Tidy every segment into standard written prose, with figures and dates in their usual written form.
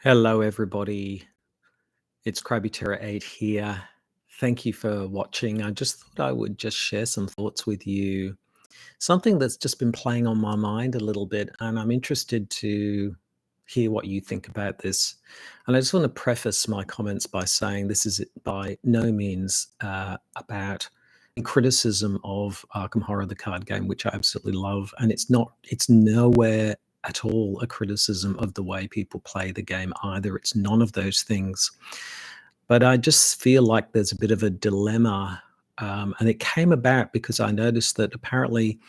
Hello, everybody. It's Krabby Terror 8 here. Thank you for watching. I just thought I would just share some thoughts with you. Something that's just been playing on my mind a little bit, and I'm interested to hear what you think about this. And I just want to preface my comments by saying this is by no means about criticism of Arkham Horror, the card game, which I absolutely love. And it's nowhere at all a criticism of the way people play the game either. It's none of those things. But I just feel like there's a bit of a dilemma. And it came about because I noticed that apparently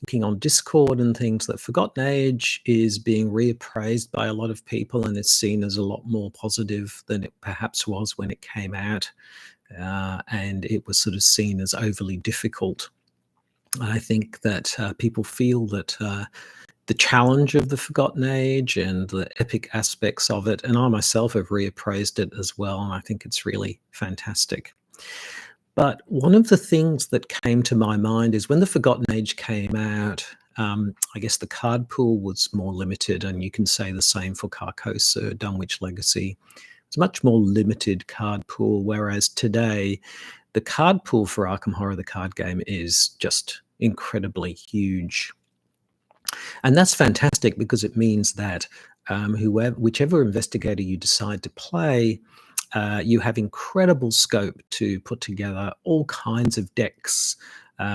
looking on Discord and things, that Forgotten Age is being reappraised by a lot of people and is seen as a lot more positive than it perhaps was when it came out. And it was sort of seen as overly difficult. I think that people feel that the challenge of the Forgotten Age and the epic aspects of it, and I myself have reappraised it as well, and I think it's really fantastic. But one of the things that came to my mind is when the Forgotten Age came out, I guess the card pool was more limited, and you can say the same for Carcosa, Dunwich Legacy. It's a much more limited card pool, whereas today, the card pool for Arkham Horror, the card game, is just incredibly huge. And that's fantastic because it means that whichever investigator you decide to play, you have incredible scope to put together all kinds of decks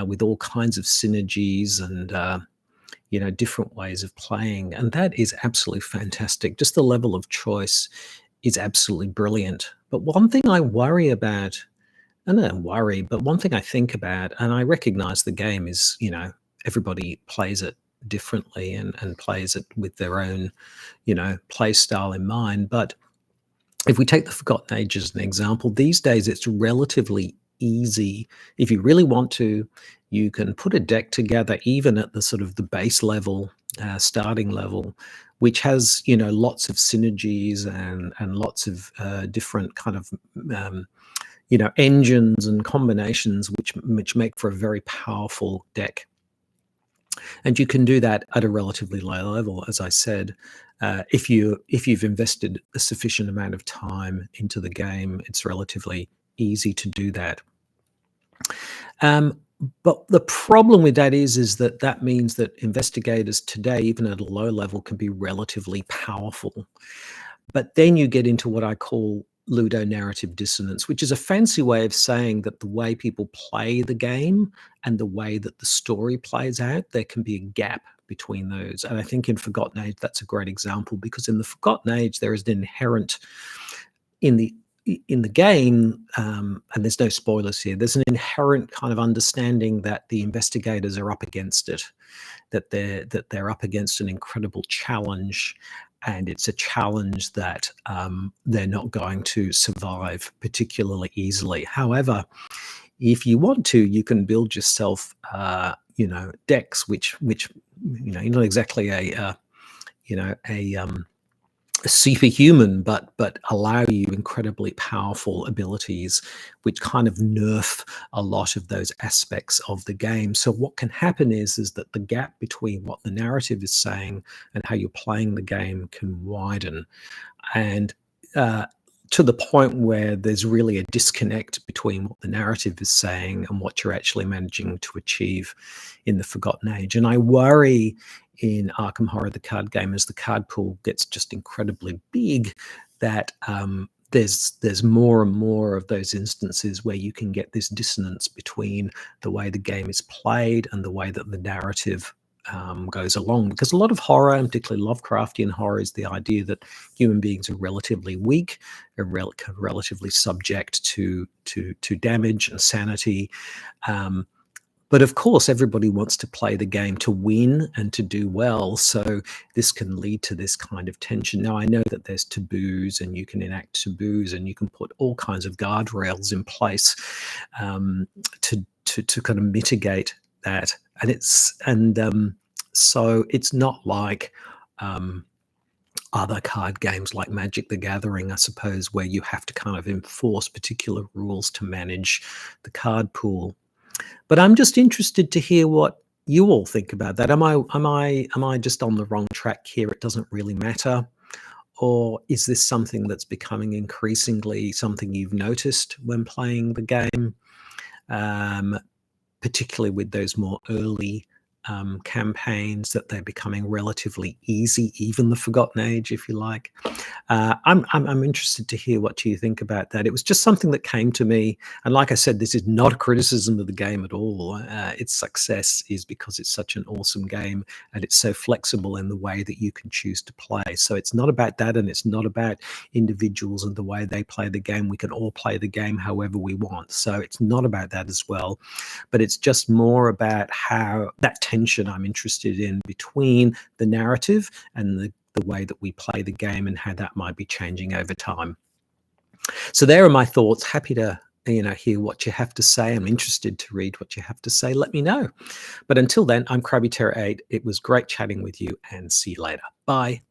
with all kinds of synergies and different ways of playing. And that is absolutely fantastic. Just the level of choice is absolutely brilliant. But one thing I worry about, and I don't worry, but one thing I think about, and I recognize the game is, everybody plays it differently and plays it with their own, play style in mind. But if we take the Forgotten Age as an example, these days it's relatively easy. If you really want to, you can put a deck together even at the sort of the base level, starting level, which has, lots of synergies and lots of different kind of, engines and combinations which make for a very powerful deck. And you can do that at a relatively low level, as I said. If you've invested a sufficient amount of time into the game, it's relatively easy to do that. But the problem with that is that means that investigators today, even at a low level, can be relatively powerful. But then you get into what I call ludonarrative dissonance, which is a fancy way of saying that the way people play the game and the way that the story plays out, there can be a gap between those. And I think in Forgotten Age, that's a great example, because in the Forgotten Age, there is an inherent in the game, and there's no spoilers here, there's an inherent kind of understanding that the investigators are up against it, that they're up against an incredible challenge, and it's a challenge that they're not going to survive particularly easily. However, if you want to, you can build yourself, decks which not exactly a superhuman, but allow you incredibly powerful abilities, which kind of nerf a lot of those aspects of the game. So what can happen is that the gap between what the narrative is saying and how you're playing the game can widen, and to the point where there's really a disconnect between what the narrative is saying and what you're actually managing to achieve in the Forgotten Age. And I worry in Arkham Horror, the card game, as the card pool gets just incredibly big, that there's more and more of those instances where you can get this dissonance between the way the game is played and the way that the narrative goes along. Because a lot of horror, and particularly Lovecraftian horror, is the idea that human beings are relatively weak, are relatively subject to damage and sanity. But of course, everybody wants to play the game to win and to do well. So this can lead to this kind of tension. Now, I know that there's taboos, and you can enact taboos, and you can put all kinds of guardrails in place to kind of mitigate that. So it's not like other card games like Magic the Gathering, I suppose, where you have to kind of enforce particular rules to manage the card pool. But I'm just interested to hear what you all think about that. Am I just on the wrong track here? It doesn't really matter, Or is this something that's becoming increasingly something you've noticed when playing the game? Um, Particularly with those more early campaigns, that they're becoming relatively easy, even the Forgotten Age, if you like. I'm interested to hear what you think about that. It was just something that came to me, and like I said, this is not a criticism of the game at all. Its success is because it's such an awesome game, and it's so flexible in the way that you can choose to play. So it's not about that, and it's not about individuals and the way they play the game. We can all play the game however we want. So it's not about that as well, but it's just more about how that tension I'm interested in between the narrative and the way that we play the game, and how that might be changing over time. So there are my thoughts. Happy to hear what you have to say. I'm interested to read what you have to say. Let me know. But until then, I'm Krabby Terror 8. It was great chatting with you, and see you later. Bye.